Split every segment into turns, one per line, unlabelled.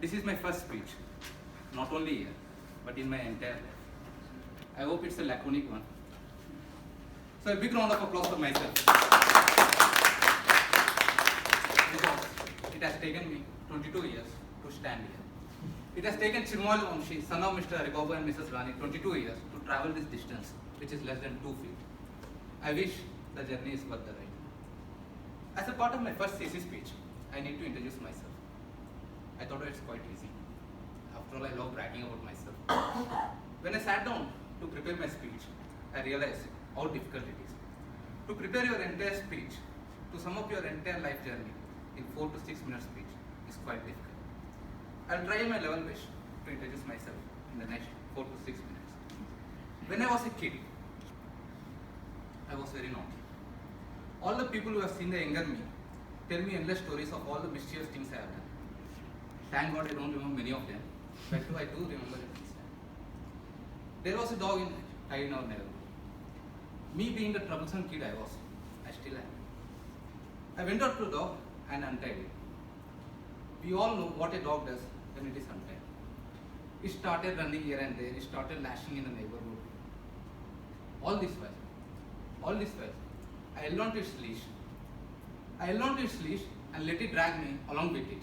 This is my first speech, not only here, but in my entire life. I hope it's a laconic one. So a big round of applause for myself. Because it has taken me 22 years to stand here. It has taken Vamshi, son of Mr. Aribabu and Mrs. Rani, 22 years to travel this distance, which is less than 2 feet. I wish the journey is worth the ride. As a part of my first CC speech, I need to introduce myself. I thought it's quite easy. After all, I love bragging about myself. When I sat down to prepare my speech, I realized how difficult it is. To prepare your entire speech, to sum up your entire life journey in 4 to 6 minute speech is quite difficult. I'll try my level best to introduce myself in the next 4 to 6 minutes. When I was a kid, I was very naughty. All the people who have seen the younger me tell me endless stories of all the mischievous things I have done. Thank God I don't remember many of them, but I do remember it this time. There was a dog in our neighborhood. Me being the troublesome kid I was, I still am. I went out to the dog and untied it. We all know what a dog does when it is untied. It started running here and there, it started lashing in the neighborhood. All this while, I held on to its leash. And let it drag me along with it.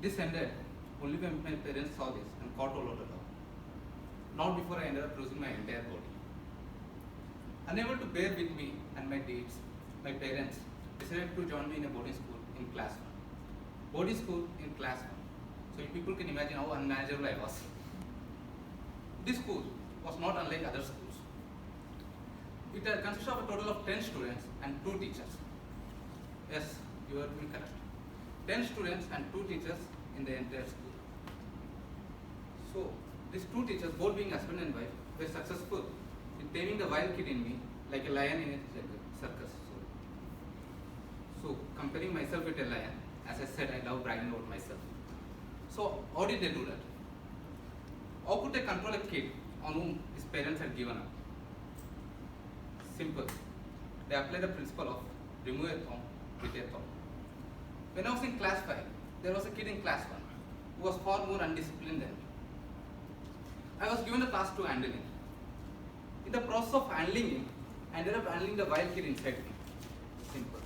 This ended only when my parents saw this and caught hold of the dog. Not before I ended up losing my entire body. Unable to bear with me and my deeds, my parents decided to join me in a boarding school in class 1. Boarding school in class 1. So you people can imagine how unmanageable I was. This school was not unlike other schools. It consists of a total of 10 students and 2 teachers. Yes, you heard me correct. 10 students and 2 teachers in the entire school. So, these 2 teachers, both being husband and wife, were successful in taming the wild kid in me like a lion in a circus. So, comparing myself with a lion, as I said, I love bragging about myself. So, how did they do that? How could they control a kid on whom his parents had given up? Simple. They applied the principle of remove a thorn with a thorn. When I was in class 5, there was a kid in class 1 who was far more undisciplined than me. I was given the task to handle him. In the process of handling him, I ended up handling the wild kid inside me. Simple.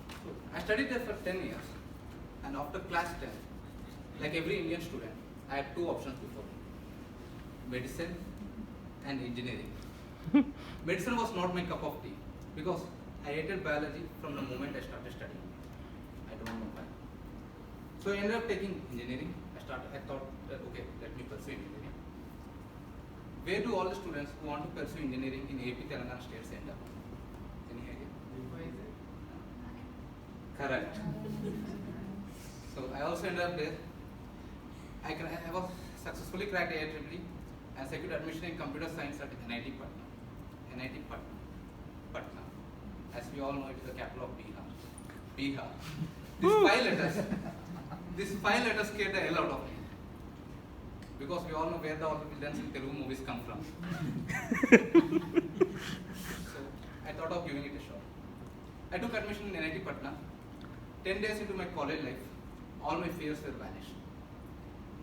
So, I studied there for 10 years, and after class 10, like every Indian student, I had 2 options before me: medicine and engineering. Medicine was not my cup of tea because I hated biology from the moment I started studying. I don't know why. So I ended up taking engineering. I thought, okay, let me pursue engineering. Where do all the students who want to pursue engineering in AP Telangana states end up? Any idea? Correct. So I also ended up there. I was successfully cracked IIEEE and secured admission in computer science at NIT Patna. NIT Patna. As we all know, it is the capital of Bihar. Bihar. These 5 letters scared the hell out of me. Because we all know where all the villains in Telugu movies come from. So I thought of giving it a shot. I took admission in NIT Patna. 10 days into my college life, all my fears were vanished.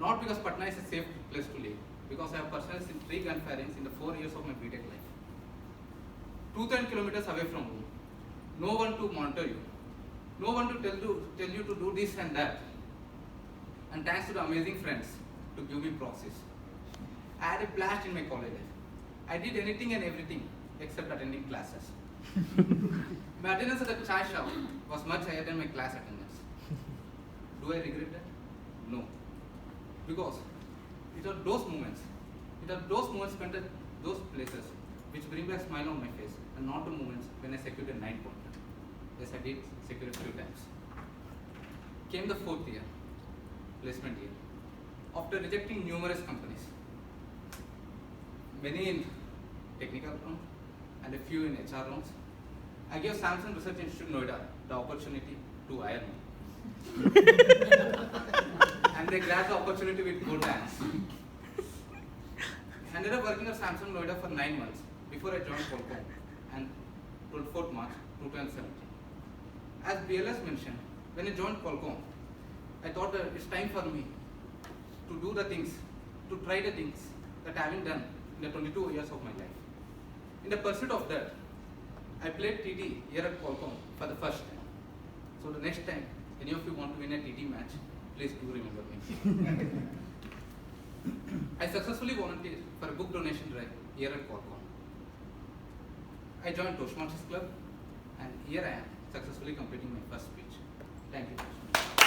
Not because Patna is a safe place to live, because I have personalized in 3 gun firings in the 4 years of my BTech life. 210 kilometers away from home. No one to monitor you. No one to tell you to do this and that. And thanks to the amazing friends to give me proxies. I had a blast in my college life. I did anything and everything except attending classes. My attendance at the chai shop was much higher than my class attendance. Do I regret that? No. Because it are those moments spent at those places which bring back a smile on my face, and not the moments when I secured a 9 pointer. Yes, I did secure a few times. Came the 4th year, placement year. After rejecting numerous companies, many in technical round and a few in HR rounds, I gave Samsung Research Institute Noida the opportunity to hire me. And they grabbed the opportunity with both hands. I ended up working at Samsung Noida for 9 months before I joined Qualcomm, and 24th March 2017. As BLS mentioned, when I joined Qualcomm, I thought that it's time for me to do the things, to try the things that I haven't done in the 22 years of my life. In the pursuit of that, I played TT here at Qualcomm for the first time. So the next time any of you want to win a TT match, please do remember me. I successfully volunteered for a book donation drive here at Qualcomm. I joined Toastmasters Club, and here I am successfully completing my first speech. Thank you.